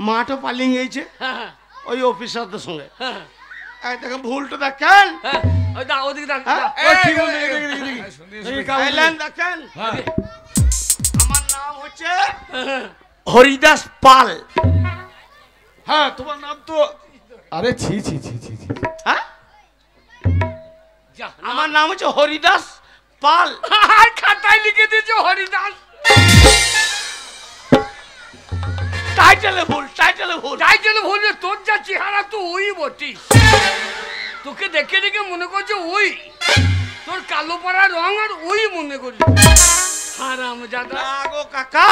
মাঠও পালিয়ে গিয়েছে হ্যাঁ ওই অফিসারদের সঙ্গে। হ্যাঁ এই দেখেন ভুলটা দেখেন, ওই দা ওদিকে দেখ দেখেন। আমার নাম হচ্ছে হরিদাস পাল। হ্যাঁ তোমার নাম তো, আরে ছি ছি ছি ছি ছি, হ্যাঁ আমার নাম হচ্ছে হরিদাস পাল। খাতায় লিখে দিয়েছে হরিদাস। টাইটেলে ভুল, টাইটেলে ভুল। তাই জন্য বলবে তোর যা চেহারা তো ওই বটিস, তোকে দেখে দেখে মনে করছে ওই, তোর কালো পাড়া রং আর ওই মনে করছে। হারাম জাদা। না গো কাকা,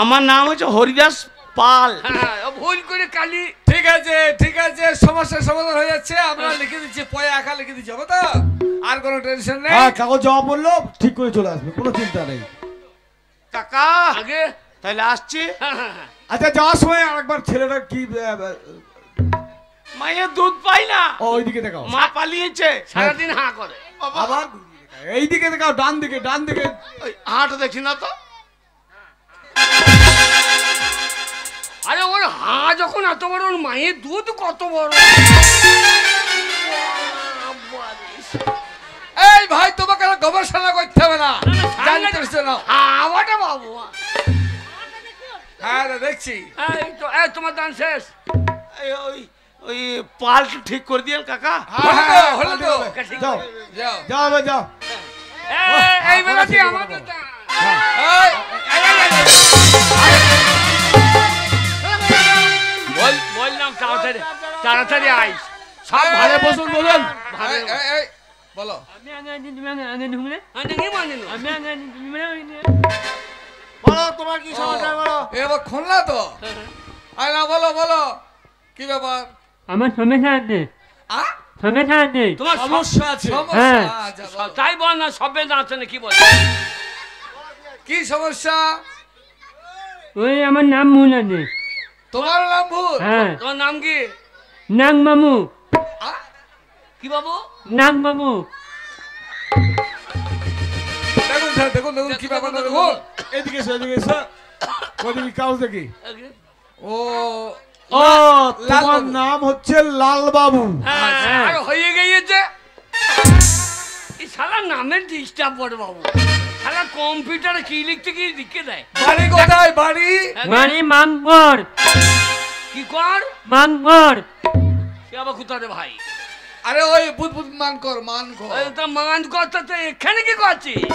আমার নাম হচ্ছে হরিদাস পাল। হ্যাঁ ভুল করে কালি। ঠিক আছে ঠিক আছে, সমস্যার সমাধান হয়ে যাচ্ছে। আমরা লিখে দিচ্ছি, পয়া একা লিখে দিচ্ছি, হবে তো? আর কোনো টেনশন নেই। হ্যাঁ কাগজ জমা বললো ঠিক করে চলে আসবে, কোনো চিন্তা নেই। কাকা আগে তাহলে আসছি। আচ্ছা যাওয়ার সময় আরেকবার ছেলেটা কি মায়ের দুধ পাই না, ওইদিকে দেখাও, মা পালিয়েছে। সারাদিন হাঁ করে। আবার এইদিকে দেখাও, ডান দিকে, ডান দিকে। ওই হাট দেখি না তো। আরে ওর হাঁ যখন এত বড়, ওর মায়ের দুধ কত বড়। এই ভাই তোমাকে আর গবেষণা করতে হবে না, জানতে হচ্ছে না। হাওয়াটা বাবু। হ্যাঁ দেখছি। এই তো এই তোমার দান শেষ। এই ওই ওই পালটা ঠিক করে দিয়েন কাকা। হ্যাঁ হলো তো, যাও যাও যাও এবার যাও। এই বেলাটি আমাদের দান। এই, বললাম তাড়াতাড়ি তাড়াতাড়ি আইস। সব আরে বসুন বলুন। এই, এই, এই, বলো। বলো তোমার কি সমাচার বলো। এবার খুলনা তো, আয় না, বলো বলো কি ব্যাপার? আমার সমস্যা আছে, আ? সমস্যা আছে। তোমার সমস্যা আছে। সমস্যা? হ্যাঁ। আচ্ছা, বলো। তাই বল না, সবে আছে না কি বল? কি সমস্যা? ওই আমার নাম ভুল আছে। তোমার নাম ভুল? হ্যাঁ, তোমার নাম কি? নাগ মামু, আ? কি বাবু? নাগ মামু। দেখুন স্যার, দেখুন দেখুন কি ব্যাপার না, দেখুন। এদিকে এসো, এদিকে এসো। ওদিকে কাগজ দেখি। ও ও তোমার নাম হচ্ছে লাল বাবু। হ্যাঁ আর হয়ে গিয়েছে। এই শালা নামের ডিস্টার্ব বড় বাবু। শালা কম্পিউটারে কি লিখতে কি লিখে দেয়। বাড়ি কোথায় বাড়ি? মানে মাংবর, কি কর? মাংবর। সে আবার কোথায় রে ভাই? আরে ওই বুদবুদ মান কর, মান কর। ওই তো মান কথা তো এখানে কি করছিস?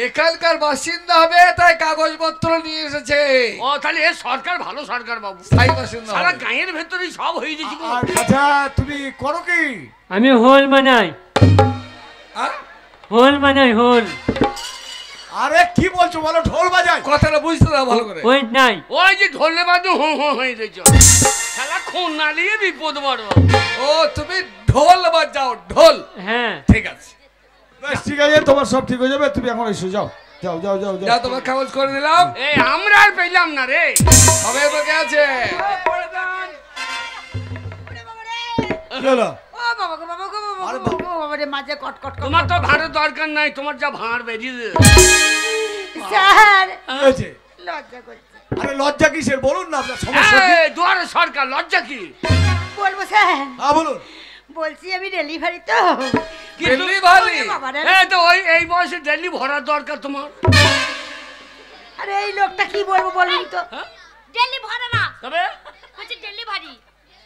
এখানকার বাসিন্দা হবে, তাই কাগজপত্র নিয়ে এসেছে। ও তাহলে এ সরকার ভালো সরকার বাবু। স্থায়ী বাসিন্দা সারা হবে। গাঁয়ের ভেতরেই সব হয়ে যাচ্ছে গো। আর আচ্ছা তুমি করো কি? আমি হোল বানাই, আ? হোল বানাই, হোল। আরে কি বলছো বলো, ঢোল বাজায়। কথাটা বুঝতে দাও ভালো করে। ওই নাই, ওই যে ঢোলে বাজে হো হো হয়ে যাচ্ছে। শালা খুন না নিয়ে বিপদ বড়। ও তুমি ঢোল বাজাও, ঢোল। হ্যাঁ। ঠিক আছে, বেশ ঠিক আছে, তোমার সব ঠিক হয়ে যাবে, তুমি এখন এসো, যাও যাও যাও যাও যা যাও। তোমার কাগজ করে দিলাম। এই আমরা আর পেলাম না রে। হবে তোকে আছে। কি হলো? ও বাবা গো বাবা গো বাবা গো বাবা রে, মাঝে কট কট কট। তোমার তো ভাড়ের দরকার নাই, তোমার যা ভাড় বেরিয়ে। স্যার কি হয়েছে? লজ্জা করছে। আরে লজ্জা কিসের বলুন না, আপনার সমস্যা কি? দুয়ারে সরকার লজ্জা কি? বলবো স্যার, হ্যাঁ বলুন। বলছি আমি ডেলিভারি তো। ডেলিভারি? ওরে বাবা রে। তো ওই এই বয়সে ডেলি ভরার দরকার তোমার। আরে এই লোকটা কি বলবো বলুন তো। ডেলি ভরে না, তবে হচ্ছে ডেলিভারি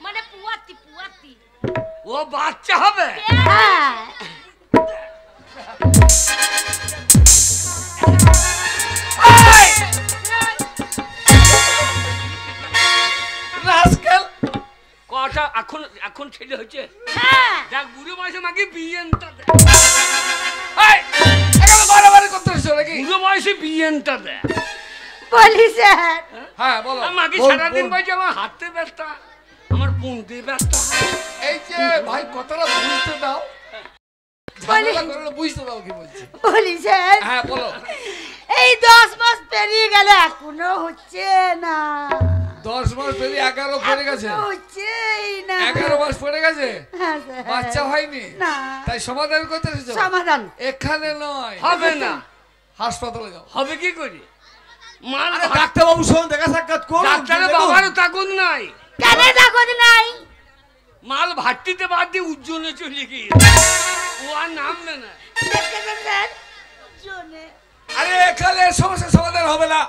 মানে পুয়াতি পুয়াতি। ও বাচ্চা হবে। হ্যাঁ রাস্কেল। কটা এখন এখন ছেলে হচ্ছে। হ্যাঁ দেখ বুড়ো বয়সে মাকে বিয়েনটা দে। এই, এখানে বাড়াবাড়ি করতে এসেছো নাকি? বুড়ো বয়সে বিয়েনটা দে। বলি স্যার। হ্যাঁ বলো। আর মাকে বল, সারাদিন বল। বলছে আমার হাতে ব্যস্ত, আমার পুঁতে ব্যস্ত। এই যে ভাই কথাটা বুঝতে দাও, বলি ঝামেলা করলে বুঝতে দাও কি বলছি। বলি স্যার, হ্যাঁ বলো। এই 10 মাস পেরিয়ে গেল এখনো হচ্ছে না। 10 মাস পেরিয়ে 11 পড়ে গেছে। এখনো হচ্ছেই না। 11 মাস পড়ে গেছে, হ্যাঁ স্যার। বাচ্চা হয়নি। না। তাই সমাধান করতে এসেছো? সমাধান এখানে নয়, হবে না। হাসপাতালে যাও। হবে কি করি? মাল আরে ডাক্তার বাবু শোন দেখা সাক্ষাৎ করুন ডাক্তারের বাবারও তাকত নাই, কেন তাকত নাই? মাল ভাট্টিতে বাদ দিয়ে উজ্জ্বলে চলে গিয়েছে, ও আর নামবে না। দেখেছেন স্যার? জোনে। আরে এখানে সমস্যার সমাধান হবে না,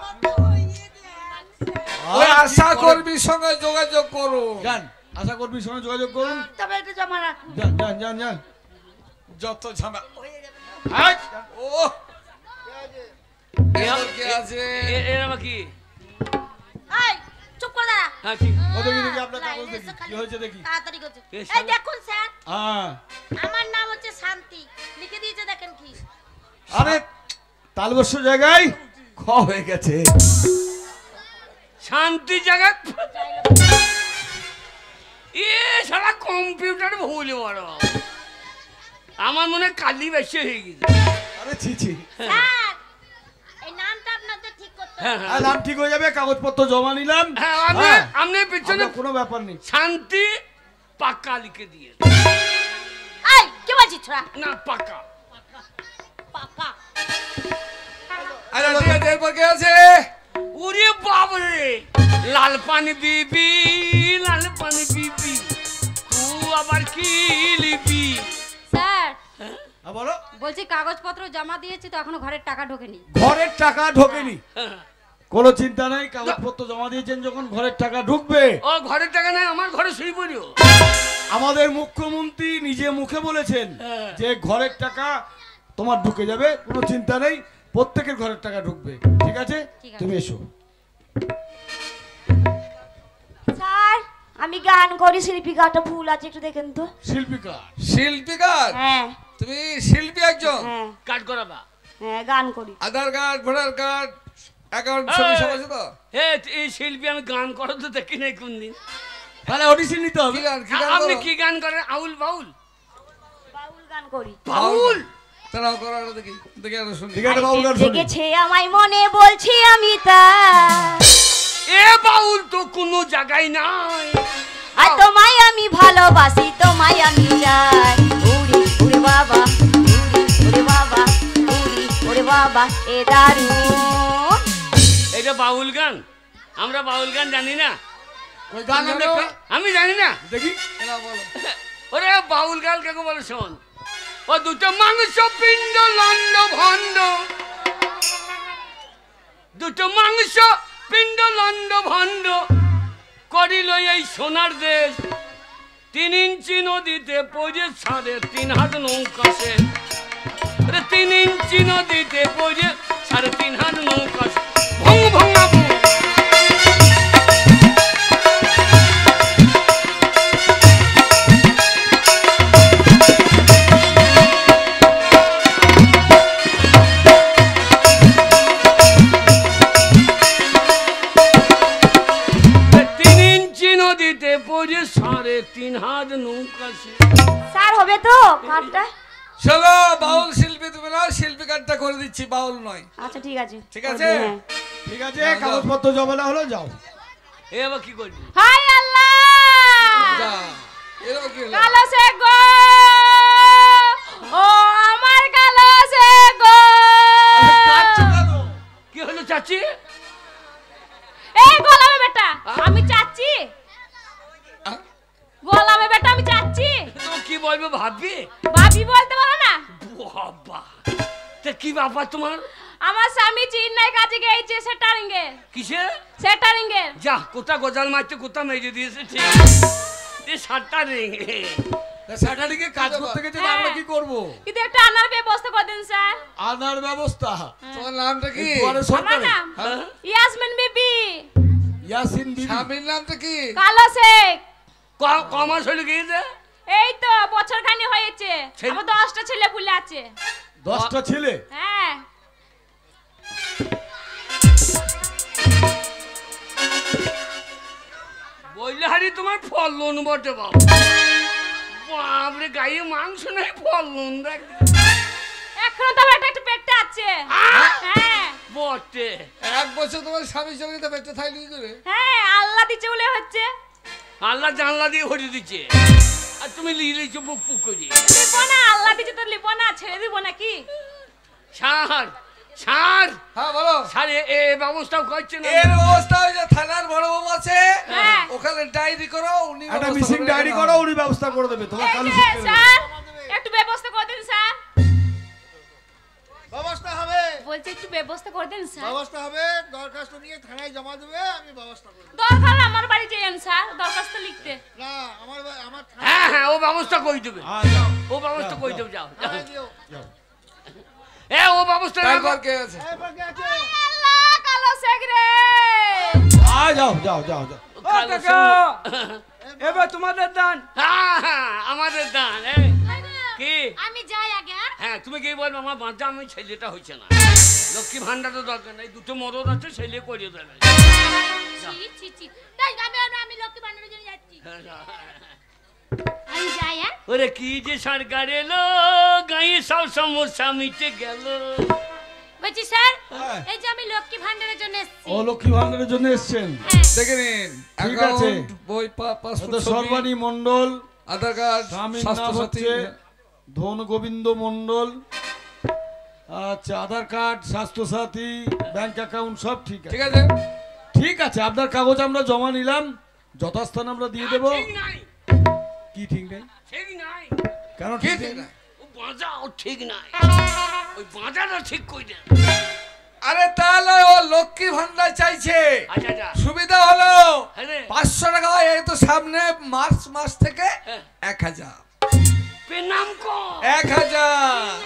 ওই আশা কর্মীর সঙ্গে যোগাযোগ করুন। যান আশা কর্মীর সঙ্গে যোগাযোগ করুন। তবে একটু জমা রাখুন। যান যান যান যান। যত ঝামেলা আয়, ও এর কি আছে? এর আবার কি? এই চুপ করে দাঁড়া। হ্যাঁ কি? ও দেখি দেখি আপনার কাগজ দেখি কি হয়েছে দেখি। তাড়াতাড়ি করছে। এ এই শালা। দেখুন স্যার, হ্যাঁ আমার নাম হচ্ছে শান্তি, লিখে দিয়েছে দেখেন কি। আরে তালবস্য জায়গায় খ হয়ে গেছে। শান্তি জায়গা এ সারা কম্পিউটার ভুল বড়, আমার মনে হয় কালি বেশি হয়ে গেছে। আরে ছি ছি। স্যার এই নামটা আপনাদের ঠিক করতে হবে। হ্যাঁ আর হ্যাঁ নাম ঠিক হয়ে যাবে, কাগজপত্র জমা নিলাম। হ্যাঁ, আপনি পিছনে আপনার কোনো ব্যাপার নেই। শান্তি পাক্কা লিখে দিয়ে, এই কি বলছিস ছোড়া? না পাক্কা। পাকা। আরে ঠিক আছে, এরপর কি আছে? ওরে বাবরে, লাল পানি বিবি, লাল পানি বিবি, তুই আবার কি লিবি? স্যার হ্যাঁ বলো। বলছি কাগজপত্র জমা দিয়েছি তো এখনো ঘরের টাকা ঢোকেনি। ঘরের টাকা ঢোকেনি, হ্যাঁ। কোনো চিন্তা নাই। কাগজপত্র জমা দিয়েছেন যখন ঘরের টাকা ঢুকবে। ও ঘরের টাকা নাই, আমার ঘরে শুই পড়িও। আমাদের মুখ্যমন্ত্রী নিজে মুখে বলেছেন হ্যাঁ। যে ঘরের টাকা তোমার ঢুকে যাবে, কোনো চিন্তা নেই, প্রত্যেকের ঘরের টাকা ঢুকবে। ঠিক আছে ঠিক আছে। তুমি এসো। স্যার আমি গান করি, শিল্পীকাটা ভুল আছে একটু দেখেন তো। শিল্পীকা শিল্পীকার? হ্যাঁ তুমি শিল্পী একজন? হ্যাঁ কাট করাবা। হ্যাঁ গান করি। আধার কার্ড, ভোটার কার্ড, অ্যাকাউন্ট ছবি সব আছে তো? হে এই শিল্পী আমি গান করো তো দেখি নাই কোনদিন। তাহলে অডিশন নিতে হবে। কি গান, কি গান আপনি করো? কি গান করেন? আউল বাউল? বাউল গান করি। বাউল? তারাও করো, আরো দেখি দেখি আরো শুনি। ঠিক আছে বাবুল গান শুনি। জেগেছে আমায় মনে বলছি আমি তা, এ বাউল তো কোনো জায়গায় নাই। আর তোমায় আমি ভালোবাসি, তোমায় আমি চাই। উড়ি উড়ে বাবা, উড়ি উড়ে বাবা, উড়ি উড়ে বাবা এ দারুণ। এটা বাউল গান? আমরা বাউল গান জানি না। ওই গান আমরা একটু আমি জানি না। দেখি। এরা বলো। ওরে বাউল গান কাকে বলে শোন। ও দুটো মাংস পিণ্ড লন্ড ভন্ড, দুটো মাংস পিণ্ড লন্ড ভন্ড করিল এই সোনার দেশ। 3 ইঞ্চি নদীতে পড়ে 3.5 হাত নৌকা সে। 3 ইঞ্চি নদীতে পড়ে 3.5 হাত নৌকা সে। ভং ভঙ্গা ভং। নদীতে পড়ে 3.5 হাত নৌকা সে। স্যার হবে তো কাটটা? শোনো, বাউল শিল্পী তুমি না, শিল্পী কার্ডটা করে দিচ্ছি, বাউল নয়। আচ্ছা ঠিক আছে। ঠিক আছে? হ্যাঁ। ঠিক আছে কাগজপত্র জমা না হলো যাও। এ আবার কি করবি? হাই আল্লাহ, যা, এরকম কি হলো? কালো সে গো, ও আমার কালো সে গো। কি হলো চাচি? এই গোলামে বেটা, আমি চাচ্ছি। গোলামে বেটা আমি চাচ্ছি। তো কি বলবো ভাববি? ভাবি বলতে পারো না? বাবা, তা কি ব্যাপার তোমার? আমার স্বামী চেন্নাই কাজে গিয়েছে সেটারিং এ। কিসে? সেটারিং এ। যা, কোথা গজাল মারতে কোথা মেরে দিয়েছে ঠিক। এ 7টা রিং। স্যাটারডে কাজ করতে গেছে, আমরা কি করব? কিন্তু একটা আনার ব্যবস্থা করে দিন স্যার। আনার ব্যবস্থা? তোমার নামটা কি? দুয়ারে আমার সরকারে। নাম ইয়াসমিন বিবি। ইয়াসিন বিবি। স্বামীর নামটা কি? কালো শেখ। কমাস হলে গিয়েছে? এই তো বছর খানি হয়েছে। ছেলে- আমার 10টা ছেলে পুলে আছে। 10টা ছেলে? হ্যাঁ। বললে হারি তোমার ফলন বটে বাবা। বাপরে, গায়ে মাংস নাই, ফলন দেখ এখনো তো আমার একটা পেটটা আছে। হ্যাঁ বটে। 1 বছর তোমার স্বামীর সঙ্গে তো বেঁচে থাকলি কি করে? হ্যাঁ, আল্লাহ দিচ্ছে বলে হচ্ছে। আল্লাহ জানলা দিয়ে হরি দিচ্ছে, আর তুমি লিলেছো পুক পুক করে। লিবো না, আল্লাহ দিচ্ছে তো লিবো না, ছেড়ে দিব নাকি? ছাড়, স্যার হ্যাঁ বলো। স্যার এ ব্যবস্থাও করছে না। এর অবস্থা ওই যে থানার বড় বাবু আছে, হ্যাঁ। ওখানে ডায়েরি করো, উনি একটা ব্যবস্থা মিসিং করে ডায়েরি দেবেন। করো, উনি ব্যবস্থা করে দেবে তোমার এই কালু যে, শিখতে স্যার একটু ব্যবস্থা করে দিন স্যার। ব্যবস্থা হবে, বলছি একটু ব্যবস্থা করে দিন স্যার। ব্যবস্থা হবে। দরখাস্ত নিয়ে থানায় জমা দেবে, আমি ব্যবস্থা করব। দরকার আমার বাড়ি যাইয়েন স্যার, দরখাস্ত লিখতে। না, আমার আমার হ্যাঁ হ্যাঁ, ও ব্যবস্থা করে দেবে, যাও ও ব্যবস্থা করে দেবে। যাও যাও। থানায় দিও। এ ও ব্যবস্থা তারপর কে আছে? এবার কে আছে? আল্লাহ, কালো শেখ রে। যাও যাও যাও যাও। এবার তোমাদের দান। হ্যাঁ হ্যাঁ, আমাদের দান। কি আমি যাই আগে হ্যাঁ? হ্যাঁ, তুমি কি বলবো? আমার বাঁচা আমি ছেলেটা হচ্ছে না, লক্ষ্মী ভান্ডারও দরকার নেই, দুটো মরদ আছে, ছেলে করে দেবে। ছি ছি ছি তাই আমি লক্ষ্মী ভান্ডারের জন্য যাচ্ছি আমি যাই হ্যাঁ ওরে কি যে সরকার এলো, গাঁয়ে সব সমস্যা মিটে গেল। বলছি স্যার হ্যাঁ। এই যে আমি লক্ষ্মী ভান্ডারের জন্য এসেছি ও লক্ষ্মী ভান্ডারের জন্য এসেছেন? হ্যাঁ দেখে নিন, ঠিক আছে। অ্যাকাউন্ট, বই, পাসপোর্ট, ছবি, সর্বাণী মন্ডল, আধার কার্ড, স্বামীর স্বাস্থ্য নাম সাথী। হচ্ছে ধন গোবিন্দ মন্ডল। আচ্ছা, আধার কার্ড, স্বাস্থ্য সাথী, ব্যাংক অ্যাকাউন্ট সব ঠিক আছে। ঠিক আছে, ঠিক আছে, আপনার কাগজ আমরা জমা নিলাম, যথাস্থানে আমরা দিয়ে দেবো। ঠিক নাই, কি ঠিক নেই? ঠিক নাই, কেন কি ঠিক ঠিক নেই? না? ও বাঁচা ও ঠিক নাই, ওই বাঁচাটা ঠিক করে দেন। আরে তাহলে ও লক্ষ্মী ভান্ডার চাইছে, আচ্ছা আচ্ছা, সুবিধা হলো হ্যাঁ রে। 500 টাকা হয়, এই তো সামনে মার্চ মাস থেকে হ্যাঁ। 1000, পেনাম কো 1000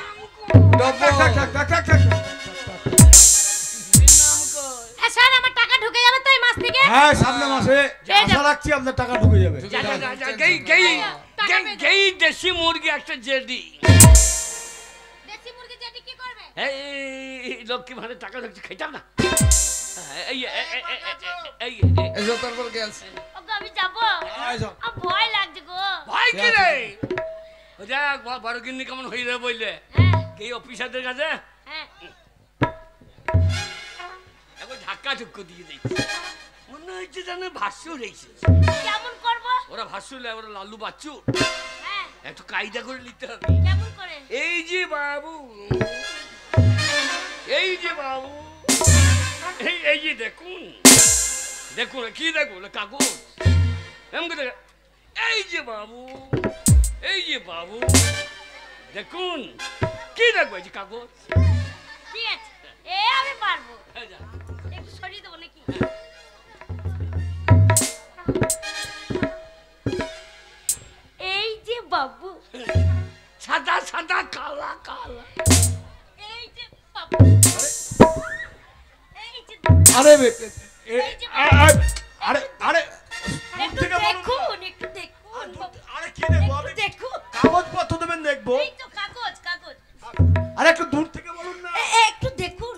থাক, থাক, থাক, থাক, থাক, থাক। পেনাম কো। হ্যাঁ স্যার আমার টাকা ঢুকে যাবে তো এই মাস থেকে হ্যাঁ, সামনে মাসে আশা রাখছি আপনার টাকা ঢুকে যাবে। যা যা যা যা, গেই দেশি মুরগি একটা জেডি। দেশি মুরগি যেটি কি করবে এই লক্ষ্মী ভান্ডার টাকা ঢুকছে, খেতাম না। এই এসব তারপর কে আছে? ওগো আমি যাব আয় যাও। আমার ভয় লাগছে গো ভাই কি রে, দেখ বড় গিন্নি কেমন হয়ে যাবে বললে, হ্যাঁ এই অফিসারদের কাছে হ্যাঁ এখন ধাক্কা ধুক্কো দিয়ে দিচ্ছি, মনে হচ্ছে যেন ভাষ্য রয়েছে। কেমন করব ওরা ভাষ্য নেয়, ওরা লালু বাচ্চু, হ্যাঁ একটু কায়দা করে নিতে হবে। কেমন করে এই যে বাবু, এই যে বাবু, এই যে দেখুন, দেখুন কি দেখুন কাগজ, এমন করে এই যে বাবু, এই যে বাবু, দেখুন কি দেখবো, এই যে কাগজ। ঠিক আছে এ আমি পারবো এই যা। একটু সরিয়ে দেবো নাকি এই যে বাবু সাদা সাদা কালা কালা, এই যে বাবু এই যে আরে এই যে আরে আরে একটু দেখুন একটু দেখুন বাবু। আরে কি দেখবো একটু আমি? দেখুন কাগজপত্র দেবেন দেখবো। এই তো কাগজ কাগজ আরে একটু দূর থেকে বলুন না। একটু দেখুন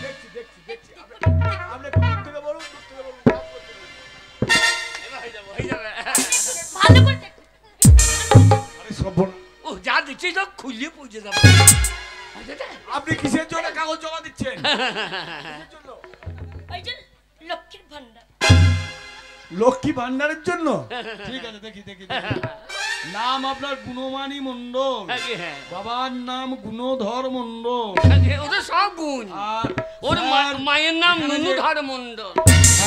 দেখছি দেখছি দেখছি। একটু দেখুন। আপনি একটু দূর থেকে বলুন, দূর থেকে বলুন। এবার হয়ে যাবো, হয়ে যাবে। ভালো করে দেখুন আরে সর্বনাশ। ও যা দিচ্ছি সব খুলে পৌঁছে যাবে। আপনি কিসের জন্য কাগজ জমা দিচ্ছেন? ওই যে লক্ষ্মীর ভান্ডার লক্ষ্মী ভান্ডারের জন্য? ঠিক আছে, দেখি দেখি দেখি। নাম আপনার গুণমানী মন্ডল, হ্যাঁ, বাবার নাম গুণধর মন্ডল, ওদের সব গুণ। আর ওর স্যার, মায়ের নাম এখানে যে নুনুধার মন্ডল।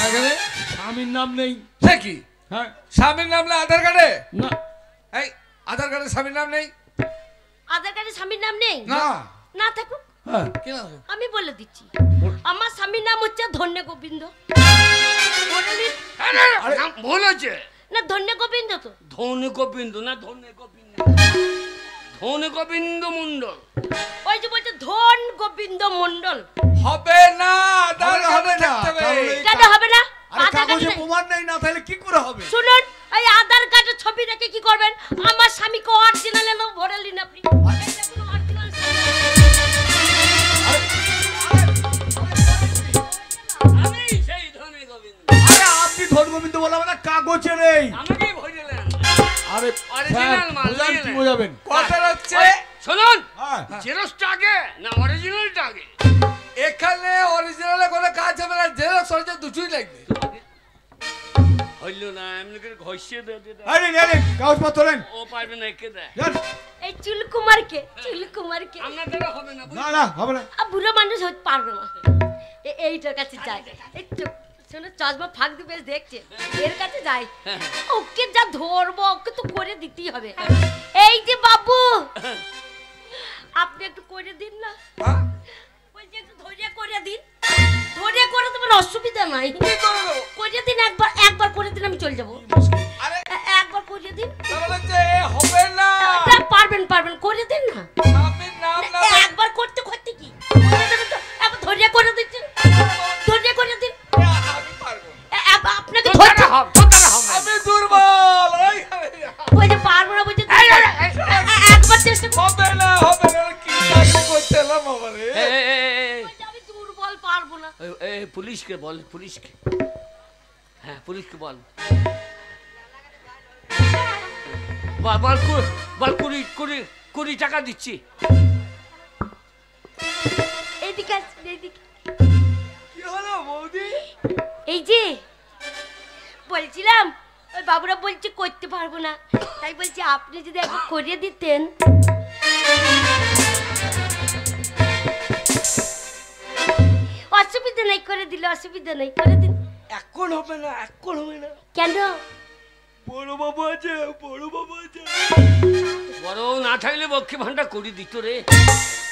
এখানে স্বামীর নাম নেই। সে কি? হ্যাঁ, স্বামীর নাম না আধার কার্ডে? না এই আধার কার্ডে স্বামীর নাম নেই? আধার কার্ডে স্বামীর নাম নেই না। না থাকুক হ্যাঁ, কি নাম? আমি বলে দিচ্ছি আমার স্বামীর নাম হচ্ছে ধন্য গোবিন্দ বললি- নাম ভুল হচ্ছে, না ধন্য গোবিন্দ তো ধনে গোবিন্দ না ধনে গোবিন্দ, ধনে গোবিন্দ মন্ডল। ওই যে বলছে ধন গোবিন্দ মন্ডল হবে না, আধার হবে কার্ডে না, দেখতে হবে। কারণ এই কেন হবে না আরে আধার কার্ডে কাগজে নেই। প্রমাণ নেই, না তাহলে কি করে হবে? শুনুন এই আধার কার্ডের ছবি রেখে কি করবেন আমার স্বামীকে অরিজিনাল এনে ভরে নিন আপনি এই দেখুন original আমি সেই ধনে গোবিন্দ, আরে আপনি ধন গোবিন্দ বলবেন না, কাগজে নেই। আমাকেই ভরিলেন। আরে Original স্যার, মাল বোঝান নিয়ে কি নেন। বোঝাবেন? কথা হচ্ছে শুনুন, হ্যাঁ, জেরক্সটা আগে না অরিজিনালটা আগে? এখানে অরিজিনালে কোনো কাজ হবে না, জেরক্স অরিজিনাল দুটোই লাগবে। হইল না, এমনি করে ঘষিয়ে দিয়ে দিয়ে দাও। আরে কাগজপত্র নেন। ও পারবে না, একে দেয়। যান। এই চুলকুমারকে চুলকুমারকে আপনার দ্বারা হবে না না না হবে না। বুড়ো মানুষ হতে পারবে না। এইটার কাছে যাই, একটু শোনো চশমা ফাঁক দিয়ে বেশ দেখছে, এর কাছে যাই, ওকে যা ধরবো ওকে তো করে দিতেই হবে। এই যে বাবু আপনি একটু করে দিন না, বলছি একটু ধরে করে দিন, ধরে করে তোমার অসুবিধা নাই, করে দিন একবার, একবার করে দিন আমি চলে যাবো। আরে একবার করে দিন, তাহলে যে হবে না। পারবেন পারবেন করে দিন না, স্বামীর নাম না একবার করতে করতে কি করে দেবেন তো, একবার ধরে করে দিচ্ছেন, ধরে করে দিন। আমি পারবো। আপনাকে ধরতে হবে, আমি দুর্বল। ওই যে পারবো না বলছে, একবার চেষ্টা হবে না হবে না, কি চাকরি করতে এলাম বাবা রে। আমি দুর্বল, পারবো না। পুলিশকে বল, পুলিশকে, হ্যাঁ পুলিশকে বল, বল বল 20 টাকা দিচ্ছি। এইদিকে আসুন, এইদিকে। কি হলো বৌদি? এই যে বলছিলাম ওই বাবুরা বলছে করতে পারবো না, তাই বলছি আপনি যদি একবার করিয়ে দিতেন। অসুবিধা নেই, করে দিলে অসুবিধা নেই, করে দিন। এখন হবে না, এখন হবে না। কেন? বড় বাবু আছে, বড় বাবু আছে। বড় না থাকলে বক্ষে ভান্ডা করে দিত রে,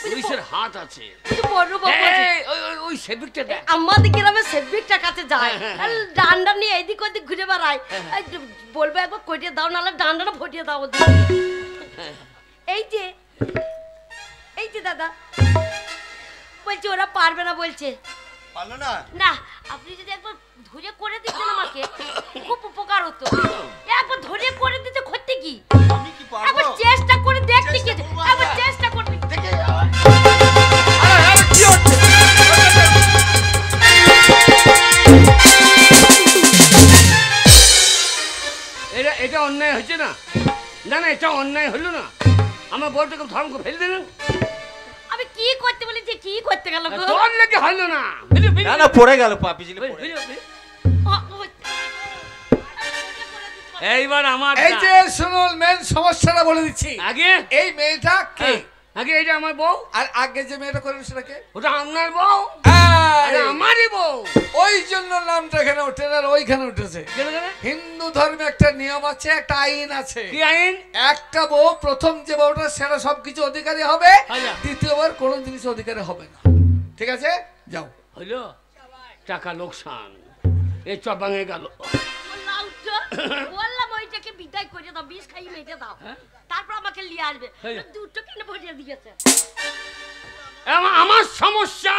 পুলিশের হাত আছে। কিন্তু বড় বাবু আছে। ওই সেবিকটা দেখ, আমাদের গ্রামে সেবিকটা কাছে যায়, আর ডান্ডা নিয়ে এদিক ওদিক ঘুরে বেড়ায়, বলবে একবার করিয়ে দাও, নাহলে ডান্ডাটা ফটিয়ে দাও ওদিকে। এই যে এই যে দাদা বলছে ওরা পারবে না, বলছে পারলো না। না, আপনি যদি একবার ধরে করে দিতেন আমাকে খুব উপকার হতো। একবার ধরে করে দিতে করতে কি, আমি কি পারবো? একবার চেষ্টা করে দেখতে কি, একবার চেষ্টা করতে। আরে আরে কি হচ্ছে? এটা অন্যায় হয়েছে না? না না, এটা অন্যায় হলো না। আমার বউটাকে ধর্ম ফেলে দিলেন। আমি কি করতে বলেছি, কি করতে গেল গো? তোর লেগে হলো না। না না পড়ে গেল পা পিছলে পড়ে গেল। এইবার আমার এই যে শুনুন, মেন সমস্যাটা বলে দিচ্ছি। আগে এই মেয়েটা কে? আগে এটা আমার বউ, আর আগে যে মেয়েটা করেন সেটা কে? ওটা আপনার বউ, এই, আমারই বউ। ওই জন্য নামটা এখানে ওঠে না, ওইখানে উঠেছে। কেন কেন? হিন্দু ধর্মে একটা নিয়ম আছে, একটা আইন আছে। কি আইন? একটা বউ, প্রথম যে বউটা সেটা সবকিছু অধিকারী হবে, আচ্ছা। দ্বিতীয়বার কোনো জিনিস অধিকারী হবে না। ঠিক আছে, যাও। হইলো টাকা লোকসান, এই চপ ভাঙে গেল। বললাম ওইটাকে বিদায় করে দাও, বিষ খাইয়ে মেটে দাও, তারপর আমাকে নিয়ে আসবে। দুটো কিনে ভরিয়ে দিয়েছে। আমার সমস্যা,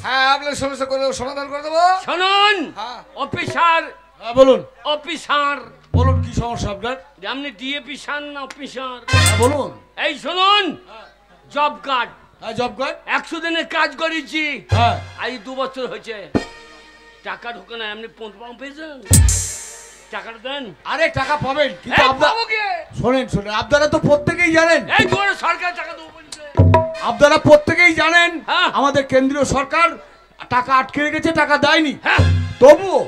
হ্যাঁ আপনার সমস্যা করে সমাধান করে দেবো। শুনুন হ্যাঁ। অফিসার, হ্যাঁ বলুন, অফিসার, বলুন কি সমস্যা আপনার? আপনি ডিএপি সান না অফিসার? হ্যাঁ বলুন। এই শুনুন, জব কার্ড হ্যাঁ জব কার্ড। 100 দিনের কাজ করেছি, হ্যাঁ আজ 2 বছর হয়েছে, টাকা ঢুকে না। আপনি 5 পেয়েছেন, টাকাটা দেন। আরে টাকা পাবেন, কিন্তু এই আপনারা পাবো কে? শোনেন শোনেন, আপনারা তো প্রত্যেকেই জানেন, এই দুয়ারে সরকার টাকা দেবো বলছে। আপনারা প্রত্যেকেই জানেন হ্যাঁ। আমাদের কেন্দ্রীয় সরকার টাকা আটকে রেখেছে, টাকা দেয়নি। হ্যাঁ তবুও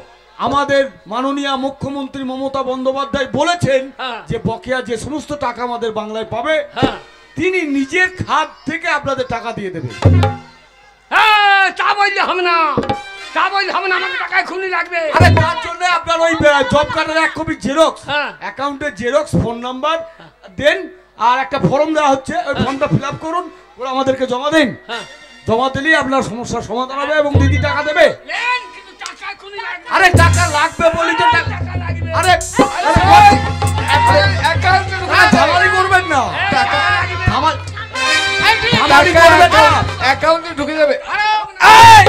আমাদের মাননীয় মুখ্যমন্ত্রী মমতা বন্দ্যোপাধ্যায় বলেছেন হ্যাঁ। যে বকেয়া যে সমস্ত টাকা আমাদের বাংলায় পাবে, হ্যাঁ তিনি নিজের খাত থেকে আপনাদের টাকা দিয়ে দেবেন। হ্যাঁ, তা বললে হবে না, তা বললে হবে না, আমাকে টাকা এখনই লাগবে। আরে তার জন্য আপনার ওই জব কার্ডের 1 কপি জেরক্স, হ্যাঁ। অ্যাকাউন্টের জেরক্স, ফোন নাম্বার দেন, আর একটা ফর্ম দেওয়া হচ্ছে, ওই ফর্মটা ফিল আপ করুন, ওরা আমাদেরকে জমা দেন। হ্যাঁ। জমা দিলেই আপনার সমস্যার সমাধান হবে এবং দিদি টাকা দেবে। নেন, কিন্তু টাকা এখনই লাগবে। আরে টাকা লাগবে বলি তো টাকা। টাকা লাগবে। আরে অ্যাকাউন্টে ঝামালি করবেন না, টাকা লাগবে। ঝামালি করবেন না। অ্যাকাউন্টে ঢুকে যাবে। এই!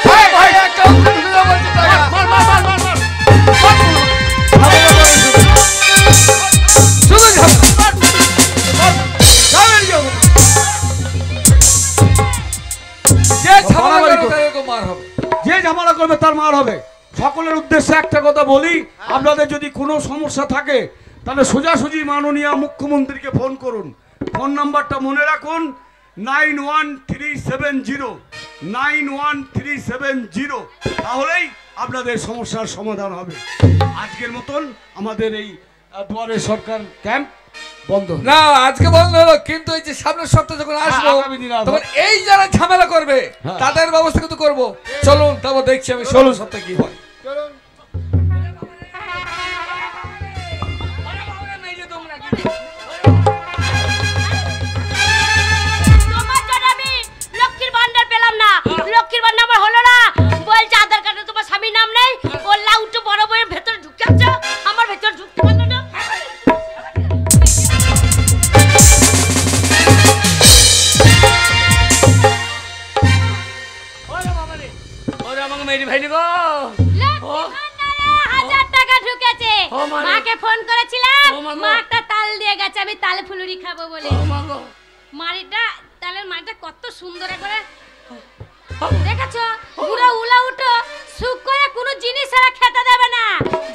ভাই অ্যাকাউন্টে ঢুকে যাবে বলছে টাকা। মার, মার, মার, মার, মার। শুধু যাবে। যাবেন কি হবে? যে ঝামেলা বাড়াবাড়ি করবে করবে। তাদেরকে মার হবে। যে ঝামেলা করবে তার মার হবে। সকলের উদ্দেশ্যে একটা কথা বলি, আপনাদের যদি কোনো সমস্যা থাকে তাহলে সোজাসুজি মাননীয় মুখ্যমন্ত্রীকে ফোন করুন। ফোন নাম্বারটা মনে রাখুন, 91370, 91370, তাহলেই আপনাদের সমস্যার সমাধান হবে। আজকের মতন আমাদের এই দুয়ারে সরকার ক্যাম্প বন্ধ হলো। না আজকে বন্ধ হলো, কিন্তু এই যে সামনের সপ্তাহে যখন আসবো আগামী দিনে আসবো। তখন এই যারা ঝামেলা করবে হ্যাঁ। তাদের ব্যবস্থা কিন্তু করবো। চলুন তারপর দেখছি আমি 16 সপ্তাহে কি হয়। চলুন। তোমার জন্য আমি লক্ষ্মীর ভান্ডার পেলাম না, লক্ষ্মীর ভান্ডার আমার হলো না। বলছে আধার কার্ডে তোমার স্বামীর নাম নেই, ও লাউটো বড় বইয়ের ভেতরে ঢুকে আছে, আমার ভেতরে ঢুকতে পারলো না। ওরে আমাকে মেরি ভাইলি গো। লক্ষ্মীর ভান্ডারে 1000 টাকা ঢুকেছে। ও মা রে। মাকে ফোন করেছিলাম, ও মা গো। মাটা তাল দিয়ে গেছে, আমি তালে ফুলুরি খাবো বলে। ও মা গো। মাড়িটা তালের মাড়িটা কত সুন্দর একবারে দেখেছো, পুরো উলা উঠো সুখ করে কোনো জিনিস আর খেতে দেবে না।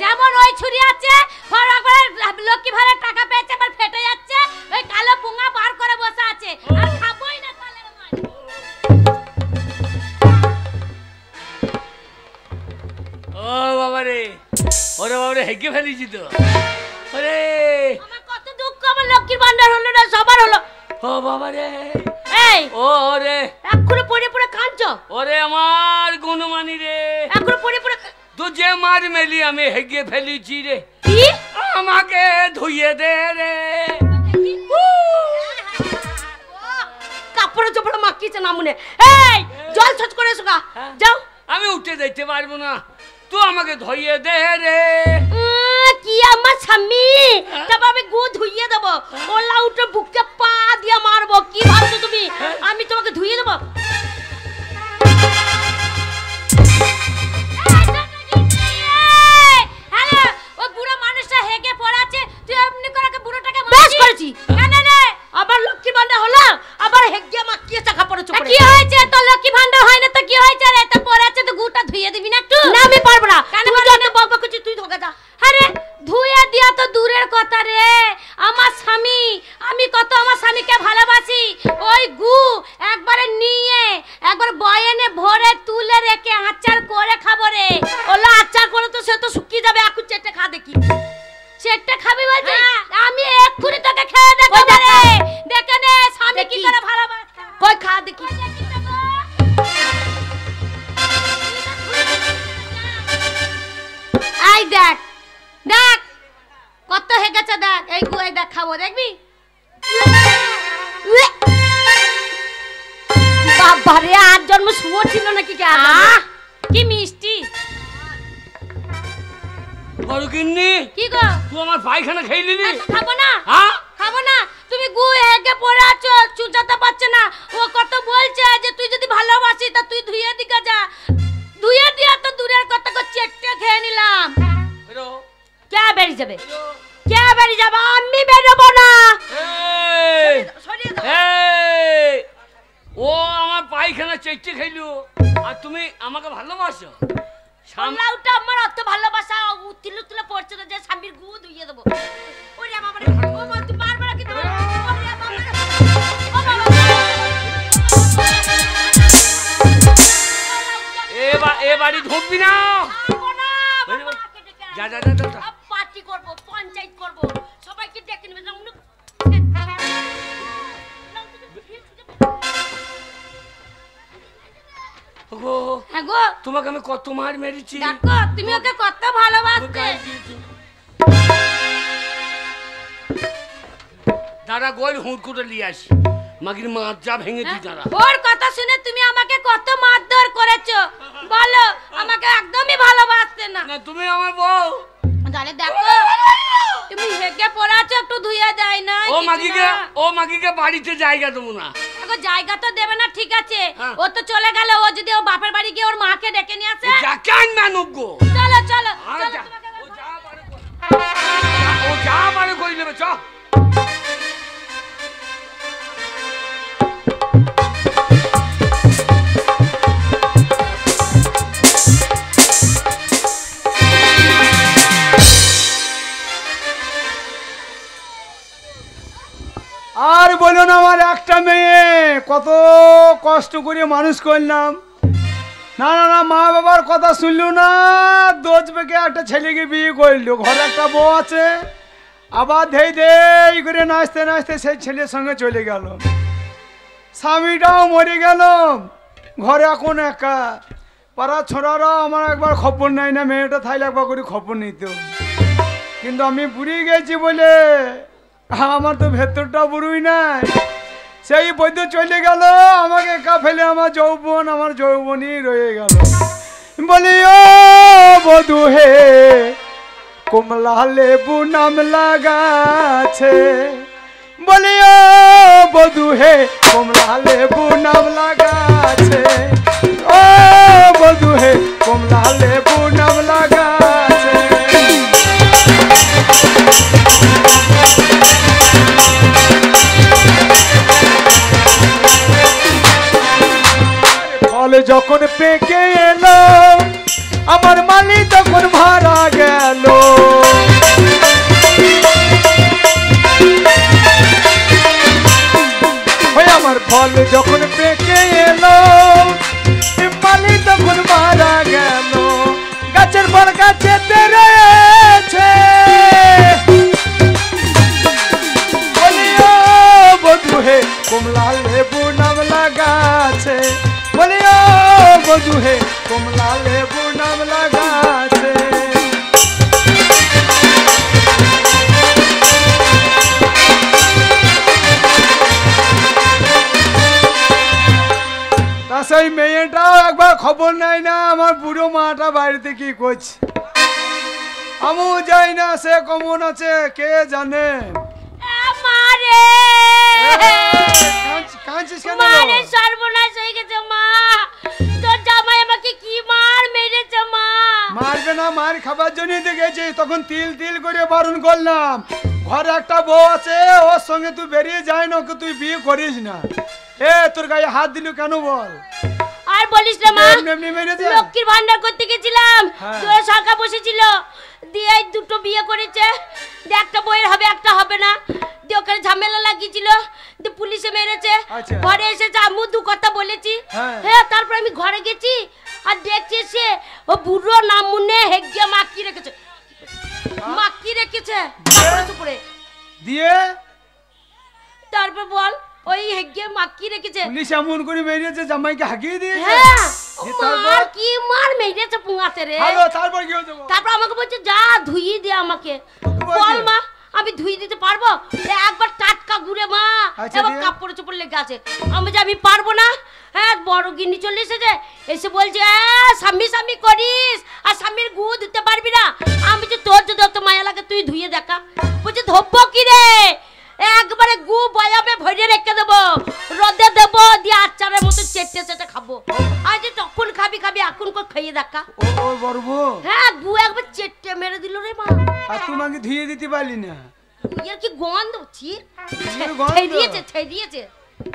যেমন ওই ছুরি আছে, ফর একবারে লক্ষ্মী ভাড়ার টাকা পেয়েছে, আবার ফেটে যাচ্ছে, ওই কালো পুঙ্গা বার করে বসে আছে, আর খাবোই না তালের মাড়ি। ও বাবা রে, ওরে বাবা রে, হেগে ফেলেছি তো। ওরে আমার কত দুঃখ, আমার লক্ষ্মীর ভান্ডার হলো না, সবার হলো। ও বাবা রে, এই ও ওরে, এক্ষুনি পড়ে পড়ে কাঁদছো, ওরে আমার গুণমানি রে, এক্ষুনি পড়ে পড়ে তুই যে মার মেলি আমি হেগে ফেলেছি রে, কি আমাকে ধুইয়ে দে রে। কাপড়ে চোপড়ে মাখিয়েছে না মনে। এই জল ছচ করে এসো গা, যাও। আমি উঠে যাইতে পারবো না, তুই আমাকে ধুইয়ে দে রে। কি আমার স্বামী, তারপর আমি গু ধুইয়ে দেবো, ওলা উঠে বুকে পা দিয়ে মারবো, কি ভাবছো তুমি আমি তোমাকে ধুইয়ে দেবো? হ্যালো, ওই বুড়ো মানুষটা হেগে পড়ে আছে, তুই এমনি করে বুড়োটাকে মারছিস? বেশ করেছি। না না আবার লক্ষ্মী ভান্ডার হলো, আবার হেগে মাখিয়ে চাকা পড়ে চোপড়ে। কি হয়েছে তোর লক্ষ্মী ভান্ডার হয় না তো কি হয়েছে রে? তো পড়ে আছে তো গুটা ধুইয়ে দিবি না একটু? না আমি পারবো না, তুই যত বকবক করছিস তুই ধোকা যা। আরে ধুয়ে দিয়া তো দূরের কথা রে, আমার স্বামী, আমি কত আমার স্বামীকে ভালোবাসি, ওই গু একবারে নিয়ে একবার বয়ানে ভরে তুলে রেখে আচার করে খাবো রে। ওলা আচার করে তো সে তো শুকিয়ে যাবে, এখন চেটে খা দেখি। চেটে খাবি বলছি? আমি এক্ষুনি তোকে খেয়ে দেখাবো রে, দেখে নে স্বামী কি করে ভালোবাসে। কই খা দেখি। এই দেখ দেখ কত হয়ে গেছে, দেখ এই গুয়াই দেখ, খাবো দেখবি। বাবারে আর জন্ম শুভ ছিল নাকি? কি মিষ্টি। বড় কিন্নি, কি গো তুই আমার পায়খানা খেয়ে নিলি? খাবো না, হ্যাঁ খাবো না। তুমি গু হেগে পড়ে আছো, চুচাতে পারছে না, ও কত বলছে যে তুই যদি ভালোবাসি তা তুই ধুয়ে দিকে যা। ধুয়ে দিয়া তো দূরের কথা, চেটে খেয়ে নিলাম। বেরো, কে বেরিয়ে যাবে? বেরো। কে বেরিয়ে যাবে? আমি বেরোবো না। এই, সরিয়ে দাও। এই, ও আমার পায়খানা চেটে খাইলো, আর তুমি আমাকে ভালোবাসো? সামলাউটা আমার অত ভালোবাসা উতিল উতিলে পড়ছে না যে স্বামীর গু ধুইয়ে দেবো। ওরে বাবা রে, ও মা তুই পারবে না কিন্তু। ওরে বাবা রে, ও বাবা এ বাড়ি ঢুকবি না। পারবো না, বাবাকে ডেকে আন। যা যা যা যা। পার্টি করব, পঞ্চায়েত করব, সবাইকে ডেকে নেবে। ওগো, হ্যাঁ গো, তোমাকে আমি কত মার মেরেছি। দেখো তুমি ওকে কত ভালোবাসতে। দাদা গোল হুঁট করে নিয়ে আসি, মাগির মাজা ভেঙে দি দাদা। ওর কথা শুনে তুমি আমাকে কত মারধর করেছো, বলো আমাকে একদমই ভালোবাসতে না। না তুমি আমার বউ। তাহলে দেখো তুমি হেগে পড়ে আছো, একটু ধুইয়ে দেয় না। ও মাগিকে বাড়িতে জায়গা দেবো না। দেখো জায়গা তো দেবে না, ঠিক আছে, হ্যাঁ। ও তো চলে গেল, ও যদি ও বাপের বাড়ি গিয়ে ওর মাকে ডেকে নিয়ে আসে। যা কেন মানুষ গো। চলো চলো আর চলো, যা। তোমাকে ও যা বারে কই নেবে, চ। আর বলো না, আমার একটা মেয়ে কত কষ্ট করে মানুষ করলাম। না না না, মা বাবার কথা শুনলো না, দোষ বেঁকে একটা ছেলেকে বিয়ে করলো, ঘরে একটা বউ আছে, আবার ধেই ধেই করে নাচতে নাচতে সেই ছেলের সঙ্গে চলে গেল। স্বামীটাও মরে গেল, ঘরে এখন একা। পাড়া ছোড়ারাও আমার একবার খবর নেয় না, মেয়েটা থাইলে একবার করে খবর নিত। কিন্তু আমি বুড়ি গেছি বলে আমার তো ভেতরটা বুড়ুই নাই। সেই বৈদ্য চলে গেল, আমাকে একা ফেলে আমার যৌবনই রয়ে গেল। বলি ও বধু হে কমলা লেবু নাম লাগাছে, বলি ও বধু হে কমলা লেবু নাম লাগাছে, ও বধু হে কমলা লেবু নাম লাগাছে। ফল যখন পেকে এলো আমার মালি তখন মারা গেল। আমার ফল যখন পেকে এলো মালি তখন মারা গেল। গাছের ফল গাছেতে রয়েছে, বলি ও বধু হে কমলা লেবু নাম লাগাছে, বলি ও বধু হে কমলা লেবু নাম লাগাছে। তা সেই মেয়েটাও একবার খবর নেয় না আমার বুড়ো মাটা বাড়িতে কি করছে। আমিও যাই না, সে কেমন আছে কে জানে। মারে কাঁদছিস কেন? মারে সর্বনাশ হয়ে গেছে মা, তোর জামাই আমাকে কি মার মেরেছে মা। মারবে না, মার খাবার জন্য গেছিস তখন তিল তিল করে বারণ করলাম। ঘরে একটা বউ আছে, ওর সঙ্গে তুই বেরিয়ে যায় না, ওকে তুই বিয়ে করিস না। এ তোর গায়ে হাত দিল কেন বল? আর বলিস না মা, এমনি মেরেছে। লক্ষ্মীর ভান্ডার করতে গেছিলাম, হ্যাঁ। তোর সরকার বসেছিল, দিয়ে এই দুটো বিয়ে করেছে, দিয়ে একটা বইয়ের হবে একটা হবে না, দিয়ে ওখানে ঝামেলা লাগিয়েছিল, দিয়ে পুলিশে মেরেছে। আচ্ছা। ঘরে এসেছে, আমি দু কথা বলেছি, হ্যাঁ। হ্যাঁ তারপর আমি ঘরে গেছি আর দেখছি সে ও বুড়ো নাম মুনে হেগিয়া মাকি রেখেছে, মাকি রেখেছে উপরে। দিয়ে তারপর বল ওই হেগিয়া মাকি রেখেছে। পুলিশ এমন করে মেরেছে জামাইকে হাঁকিয়ে দিয়েছে। হ্যাঁ দিয়ে মার তারপর? কি মার মেরেছে পুঙাতে রে। হ্যালো, তারপর কি হয়েছে বল? তারপর আমাকে বলছে যা ধুইয়ে দে আমাকে। বলছে? বল মা আমি ধুইয়ে দিতে পারবো? একবার টাটকা ঘুরে মা, আচ্ছা, এবার দিয়ে? কাপড় চোপড় লেগে আছে। আমি যে আমি পারবো না। হ্যাঁ বড় গিন্নি চলে এসেছে, এসে বলছে স্বামী স্বামী করিস আর স্বামীর গু ধুতে পারবি না। আমি যে তোর যদি অত মায়া লাগে তুই ধুয়ে দেখা। বলছে ধরবো কি রে, একবারে গু বয়ামে ভরে রেখে দেবো, রোদে দেবো, দিয়ে আচারের মতো চেটে চেটে খাবো। আর যে তখন খাবি খাবি এখন কো খাইয়ে দেখা। ও বড় বউ, হ্যাঁ গু একবার চেটে মেরে দিল রে মা। আর তোমাকে ধুয়ে দিতে পারলি না? ইয়ার কি গন্ধ ছি, গন্ধ? দিয়েছে।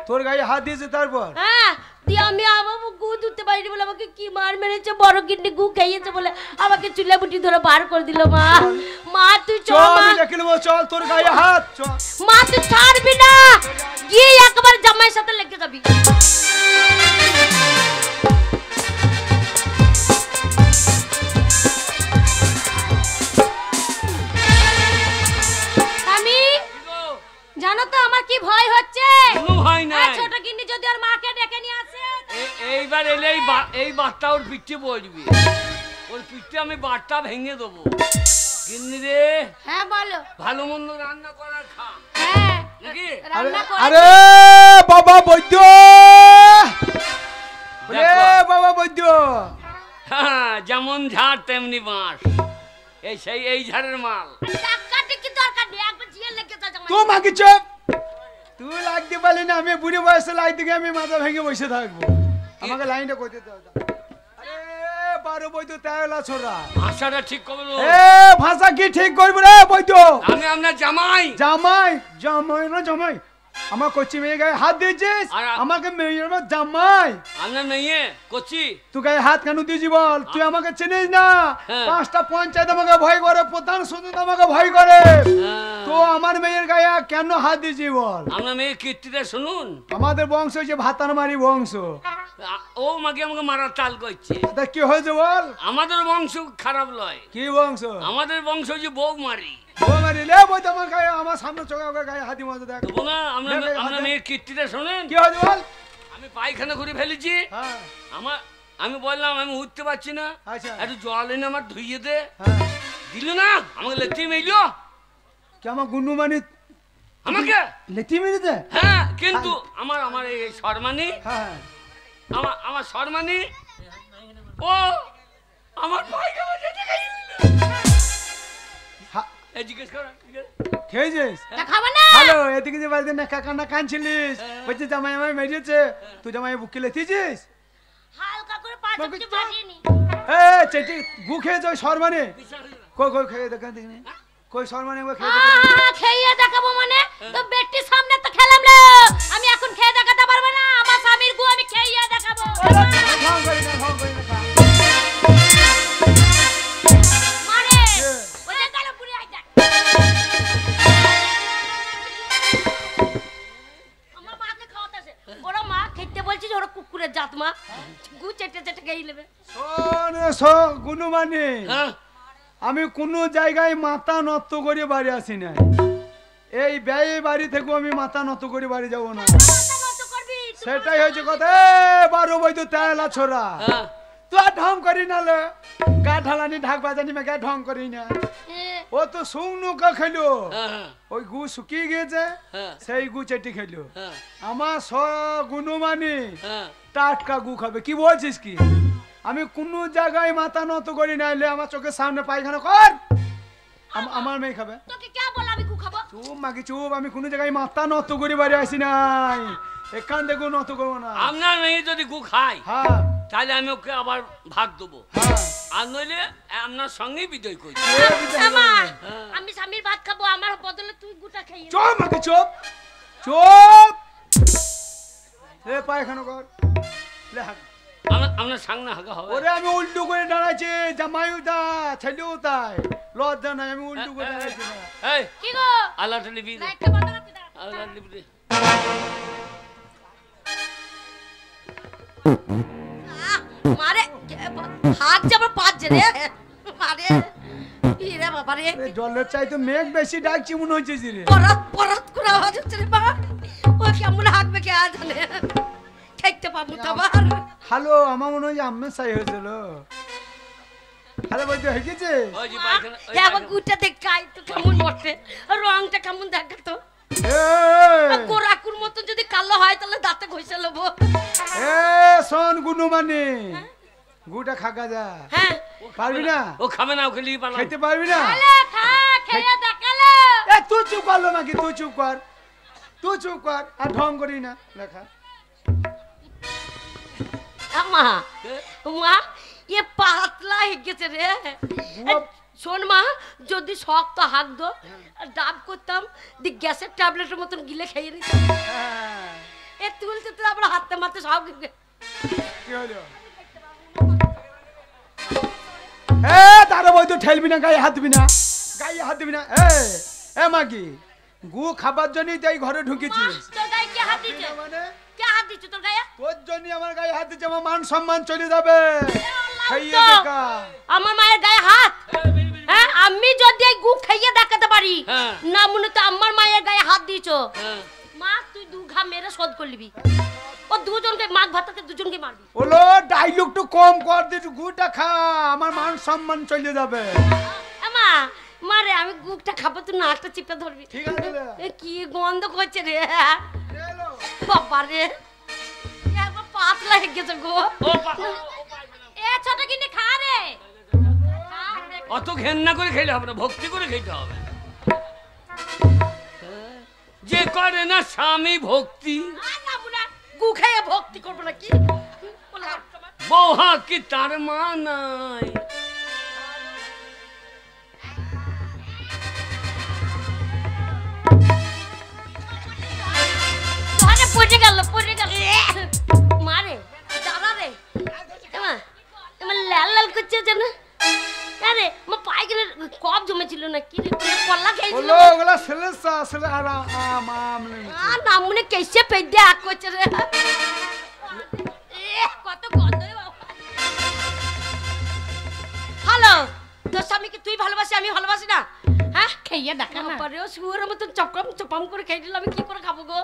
তোর গায়ে হাত দিয়েছে তারপর? হ্যাঁ দিয়ে আমি আমার গু ধুতে পারিনি বলে আমাকে কি মার মেরেছে, বড় কিডনি গু খাইয়েছে বলে আমাকে চুলে বুটি ধরে বার করে দিল মা। মা তুই চল চল মা, আমি দেখে নেবো, চল তোর গায়ে হাত চল। মা তুই ছাড়বি না, গিয়ে একবার জামাইয়ের সাথে লেগে যাবি। আমি জানো তো আমার কি ভয় হচ্ছে। কোনো ভয় নাই। ছোট কিন্নি যদি ওর মাকে ডেকে নিয়ে আসে, এইবার এলে এই বারটা ওর পিঠে বসবি, ওর পিঠে আমি বারটা ভেঙে দেবো। কিন্নি রে, হ্যাঁ বলো। ভালো মন্দ রান্না করার খা হ্যাঁ নাকি? রান্না করে আরে বাবা বৈদ্য, দেখো। বাবা বৈদ্য, হ্যাঁ যেমন ঝাড় তেমনি বাঁশ, এই ঝাড়ের মাল। টাকাতে কি দরকার নেই, একবার জিয়ে লেগে যা জামাই। তুই মাকে চুপ, তুই লাগতে পারলি না, আমি বুড়ি বয়সে লাগতে গিয়ে আমি মাথা ভেঙে বসে থাকবো। আমাকে লাইনটা করতে দাও। আরে বারো বৈদ্য তাইলা ছোড়া, ভাষাটা ঠিক করবে। এ ভাষা কি ঠিক করবো রে বৈদ্য? আমি আপনার জামাই। জামাই জামাই না জামাই, আমার কচি মেয়ে গায়ে হাত দিয়েছিস আমাকে মেয়ের জামাই আমরা মেয়ে কচি তুই গায়ে হাত কেন দিয়েছি বল তুই আমাকে চিনিস না 5টা পঞ্চায়েত আমাকে ভয় করে প্রধান শুধু আমাকে ভয় করে তো আমার মেয়ের গায়ে কেন হাত দিয়েছি বল আমরা মেয়ে কীর্তিটা শুনুন আমাদের বংশ হচ্ছে ভাতারমারি বংশ ও মাকে আমাকে মারার চাল করছে তা কি হয়েছে বল আমাদের বংশ খারাপ লয় কি বংশ আমাদের বংশ হচ্ছে বৌমারি বৌমারি লে বই তো আমার গায়ে আমার সামনে চোখে গায়ে হাতি মতো দেখ না আমরা মেয়ের কীর্তিটা শোনেন কি হয়েছে বল আমি পায়খানা করে ফেলেছি আমি বললাম আমি উঠতে পারছি না একটু জল এনে আমার ধুইয়ে দে দিল না আমাকে লেটি মেইলো কি আমার গুন্নু মানে আমাকে লেটি মেরেছে হ্যাঁ কিন্তু আমার এই শর্মানি আমার শর্মানি ও আমার পায়খানা যেতে গেল জিজ্ঞেস কর খেয়েছিস খাবো না হ্যালো এদিকে যে বাড়িতে নাকা কান্না কানছিলিস বলছে জামাই আমায় মেরেছে তুই জামাই বুকে লেথিছিস হালকা করে পাঁচটা ভাজিয়ে নি এ চেটি গু খেয়েছো শর্মানে কই কই খেয়ে দেখা দেখনি কই শর্মানে একবার খেয়ে দেখা খেয়ে দেখাবো মানে তো বেটির সামনে তো খেলাম না আমি এখন খেয়ে দেখাতে পারবো না আমার স্বামীর গু আমি খেয়ে দেখাবো মানে ওটা কালো পুরি আইতা আমার মাকে খাওয়াতেছে ওরা মা খেতে বলছিস ওরা কুকুরের জাত মা গু চেটে চেটে খেয়ে নেবে শোন গুনুমানি আমি কোনো জায়গায় মাথা নত করে বাড়ি আসি না এই ব্যয় বাড়ি থেকে আমি মাথা নত করে বাড়ি যাবো না সেটাই হয়েছে কথা 12 বই তো তেলা ছোড়া তুই আর ঢং করি না লে গা ঢালানি ঢাক বাজানি মে গা ঢং করি না ও তো শুকনো কা খেলো ওই গু শুকিয়ে গেছে সেই গু চেটি খেলো আমার গুনুমানি টাটকা গু খাবে কি বলছিস কি আমি কোনো জায়গায় মাথা নত করি নাইলে আমার চোখের সামনে পায়খানা কর আমার মেয়ে খাবে তোকে কে বল আমি গু খাবো চুপ মাগি চুপ আমি কোনো জায়গায় মাথা নত করে বাড়ি আসি নাই এখান থেকে নত করবো না আপনার মেয়ে যদি গু খায় তাহলে আমি ওকে আবার ভাগ দেবো আর নইলে আপনার সঙ্গেই বিজয় করি আমি স্বামীর ভাত খাবো আমার বদলে তুই গুটা খাইয়ে চুপ মাগি চুপ চুপ রে পায়খানা কর লে হাগ আপনার সামনে হাগা হবে ওরে আমি উল্টো করে দাঁড়াইছি জামাইও তা ছেলেও তাই লজ্জা নাই আমি উল্টো করে দাঁড়াইছি না এই কি গো আল্লাহ টেলিভি লাইটটা বন্ধ করতে দাও আল্লাহ টেলিভি মারে হাত যাবে পাঁচছে রে মারে ইরে বাবা রে জলের চাই তো মেঘ বেশি ডাকছি মনে হচ্ছে রে পরাত পরাত করে আওয়াজ হচ্ছে রে বাবা ও কেমন হাঁকবে কে আজ জানে খাইতে পাবো তো আবার হ্যালো আমার মনে হয় আম্মে সাই হয়েছিল হ্যালো বলতে হয়ে গেছে এবার গুটা দেখ কাই তো কেমন বটে রংটা কেমন দেখা তো কোরাকুর মতো যদি কালো হয় তাহলে দাঁতে ঘষে লবো এ শোন গুনুমানি গুটা খাগা যা হ্যাঁ পারবি না ও খাবে না ওকে লিয়ে পালাম খেতে পারবি না আলে খা খেয়ে দেখালে এ তুই চুপ কর লো নাকি তুই চুপ কর আর ঢং করি না লেখা মা মা এ পাতলা হয়ে গেছে রে শোন মা যদি শক্ত হাত দো ডাব করতাম দি গ্যাসের ট্যাবলেটের মতন গিলে খেয়ে নিতাম এ তুলতে তো আমরা হাতে মারতে সব কি হলো এ তারে বই তো ঠেলবি না গায়ে হাত দিবি না এ মাগি গু খাবার জন্যই তাই ঘরে ঢুকেছিস তোর গায়ে কে হাত দিছে মানে কে হাত দিছে তোর গায়ে তোর জন্যই আমার গায়ে হাত দিছে আমার মান সম্মান চলে যাবে খাইয়ে দেখা আমার মায়ের গায়ে হাত হ্যাঁ আমি যদি এই গু খাইয়ে দেখাতে পারি না মনে তো আমার মায়ের গায়ে হাত দিছো মা তুই দু ঘা মেরে শোধ করে নিবি ও দুজনকে মাছ ভাতাতে দুজনকে মারবি ওলো ডায়লগ তো কম কর দে গুটা খা আমার মান সম্মান চলে যাবে আমা মারে আমি গুটা খাবো তুই নাকটা চিপে ধরবি ঠিক আছে এ কি গন্ধ করছে রে বাবা রে একবার পাতলা হয়ে গেছে গো এ ছোট কিনে খা রে অত ঘেন্না করে খেলে হবে না ভক্তি করে খেতে হবে যে করে না স্বামী ভক্তি গু খেয়ে ভক্তি করবো না কি বৌহা কি তার মা নাই পড়ে গেল মারে দাদা রে এমন লাল লাল করছে যেন আরে আমার পায়খানে কপ জমেছিল না কি রে কল্লা খেয়েছিল ওগুলা সেলেসা সেলে আর আমলে না মনে কেসে পেডে আক করছে রে কত গন্ধ রে বাবা হ্যালো তোর স্বামীকে তুই ভালোবাসি আমি ভালোবাসি না হ্যাঁ খেয়ে দেখা না পারে ও শুয়োর মতন চপাম করে খেয়ে দিলাম আমি কি করে খাবো গো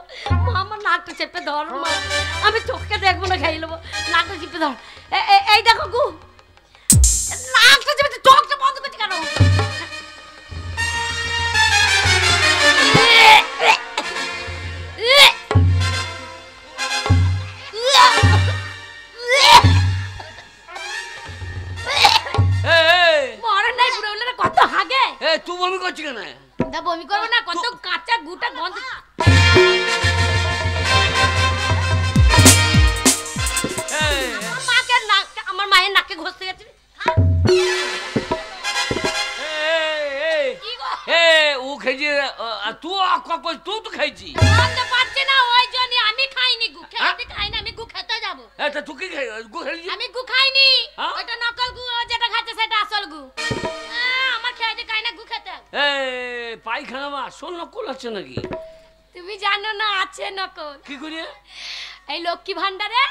মা আমার নাকটা চেপে ধর মা আমি চোখকে দেখবো না খাই নেবো নাকটা চেপে ধর এই দেখো গু নাকটা চেপে চোখটা বন্ধ করছি কেন কত হাগে তুই বমি করছিস কেন দা বমি করবো না কত কাঁচা গুটা গন্ধ মাকে নাক আমার মায়ের নাকে ঘষতে গেছে ও খেয়েছি তুই তুই তো খাইছি পাচ্ছি না ওই জন্য আমি খাইনি গু খেতে খাই না আমি গু খেতে যাবো তুই কি গু খেয়েছি আমি গু খাইনি ওটা নকল গু যেটা খাচ্ছে সেটা আসল গু আমার খেতে খাই না গু খেতে পায়খানা মা আসল নকল আছে নাকি তুমি জানো না আছে নকল কি করিয়ে এই লক্ষ্মী ভান্ডারে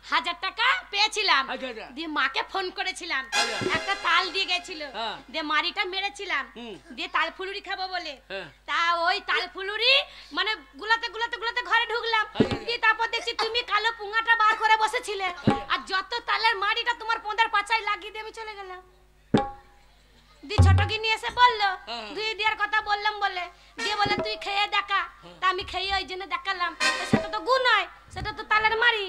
1000 টাকা পেয়েছিলাম দিয়ে মাকে ফোন করেছিলাম একটা তাল দিয়ে গেছিল দিয়ে মারিটা মেরেছিলাম দিয়ে তাল ফুলুরি খাবো বলে তা ওই তাল ফুলুরি মানে গুলাতে গুলাতে গুলাতে ঘরে ঢুকলাম দিয়ে তারপর দেখছি তুমি কালো পুঙ্গাটা বার করে বসেছিলে আর যত তালের মারিটা তোমার পোঁদার পাছায় লাগিয়ে দিয়ে আমি চলে গেলাম দি ছোটকে নিয়ে এসে বললো দুই দিয়ার কথা বললাম বলে দিয়ে বলে তুই খেয়ে দেখা তা আমি খেয়ে ওই জন্য দেখালাম সেটা তো গু নয় সেটা তো তালের মারি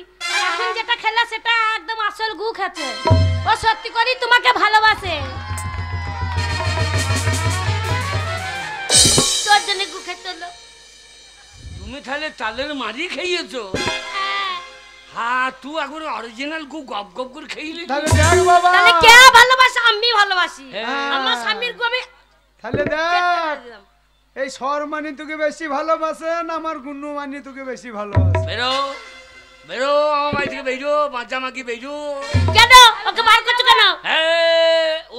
এখন যেটা খেলা সেটা একদম আসল গু খেছে ও সত্যি করি তোমাকে ভালোবাসে তোর জন্য গু খেতে হলো তুমি তাহলে তালের মারি খেয়েছো হ্যাঁ তুই এখন অরিজিনাল গু গপ গপ করে খেইলি তাহলে দেখ বাবা তাহলে কে ভালোবাসে আমি ভালোবাসি আমার স্বামীর গু আমি তাহলে দেখ এই শর্মানি তোকে বেশি ভালোবাসে না আমার গুন্নু মানি তোকে বেশি ভালোবাসে বেরো বেরো আমার বাড়ি থেকে বেরো মাঝামাখি বেরো কেন ওকে বার করছো কেন ও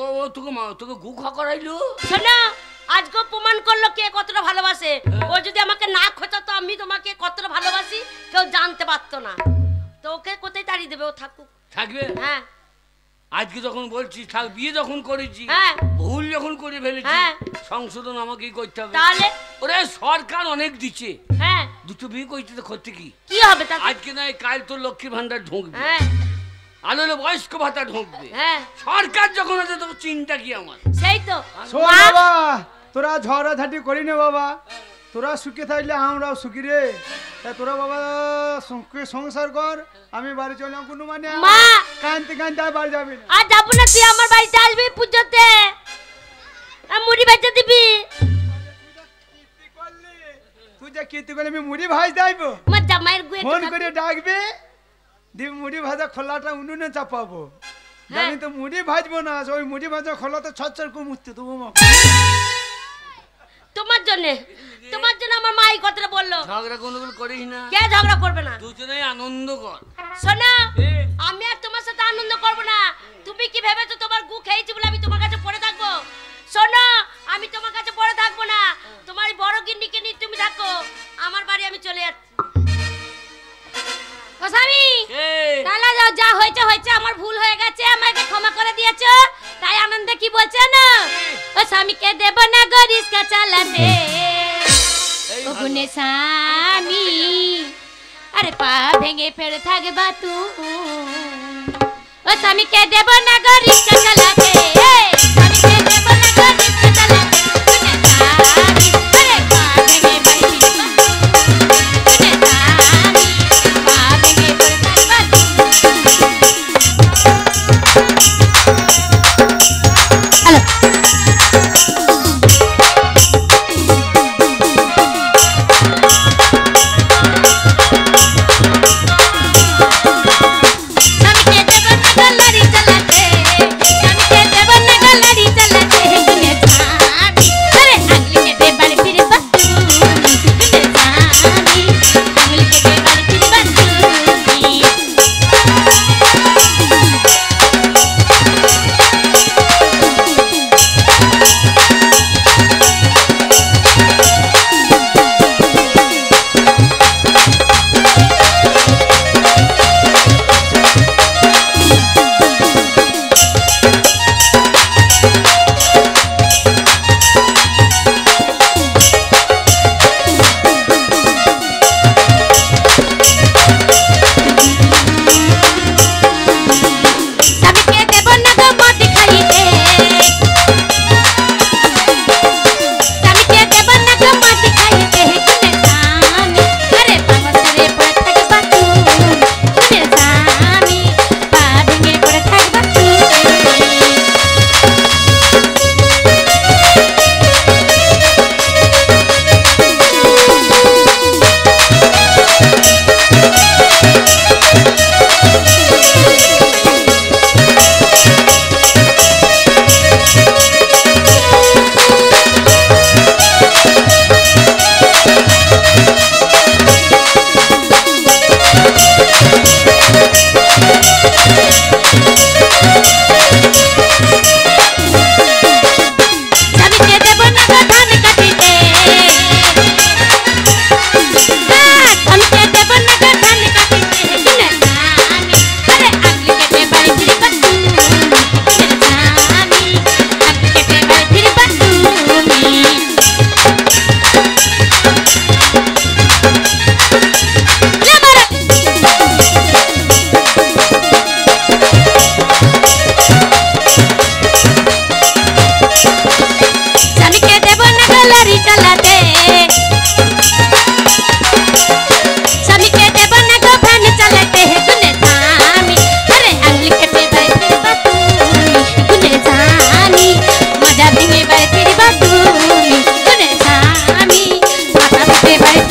তোকে গু খা করাইলো শোনো আজকে প্রমাণ করলো কে কতটা ভালোবাসে ও যদি আমাকে না খোঁচাতো আমি তোমাকে কতটা ভালোবাসি কেউ জানতে পারতো না তো ওকে কোথায় তাড়িয়ে দেবে ও থাকুক থাকবে হ্যাঁ আজকে যখন বলছিস থাক বিয়ে যখন করেছি ভুল যখন করে ফেলেছি সংশোধন আমাকেই করতে হবে তাহলে ওরে সরকার অনেক দিচ্ছে হ্যাঁ দুটো বিয়ে করতে তো করতে কি হবে আজকে নয় কাল তোর লক্ষ্মীর ভান্ডার ঢুকবে আলোলে বয়স্ক ভাতা ঢুকবে সরকার যখন আছে তখন চিন্তা কি আমার সেই তো শোন বাবা তোরা ঝড়াঝাটি করি না বাবা তোরা সুখে থাকলে আমরাও সুখী রে তোরা বাবা সুখে সংসার কর আমি বাড়ি চললাম কোনো মানে মা কানতে কানতে আর বাড়ি যাবি না আর যাবো না তুই আমার বাড়িতে আসবি পুজোতে মুড়ি বেচে দিবি তুই যা কীর্তি করলে আমি মুড়ি ভাজ দেবো আমার জামাইয়ের গুয়ে ফোন করে ডাকবে দিয়ে মুড়ি ভাজা খোলাটা উনুনে চাপাবো আমি তো মুড়ি ভাজবো না ওই মুড়ি ভাজা খোলা তো ছচ্ছর করে মুছতে দেবো তোমার জন্য আমার মা এই কথাটা বললো ঝগড়া কোনগুলো করিস না কে ঝগড়া করবে না দুজনেই আনন্দ কর শোনো আমি আর তোমার সাথে আনন্দ করব না তুমি কি ভেবেছো তোমার গু খেয়েছি বলে আমি তোমার কাছে পড়ে থাকবো শোনো আমি তোমার কাছে পড়ে থাকবো না তোমার বড় গিন্নিকে নিয়ে তুমি থাকো আমার বাড়ি আমি চলে যাচ্ছি ও স্বামী তাহলে যা হয়েছে হয়েছে আমার ভুল হয়ে গেছে আমাকে ক্ষমা করে দিয়েছো তাই আনন্দে কি বলছে না ও স্বামীকে দেব না গো রিস্কা চালাতে ও গুনে স্বামী আরে পা ভেঙে ফেড়ে থাকবা তু ও স্বামীকে দেব না গো রিস্কা চালাতে স্বামীকে দেব না গো রিস্কা চালাতে গুনে স্বামী আরে পা ভেঙে ফেড়ে থাকবা গুনে স্বামী পা ভেঙে ফেড়ে থাকবা হ্যালো স্বামীকে দেব না গো লরি চালাতে স্বামীকে দেব না গো বাড়ি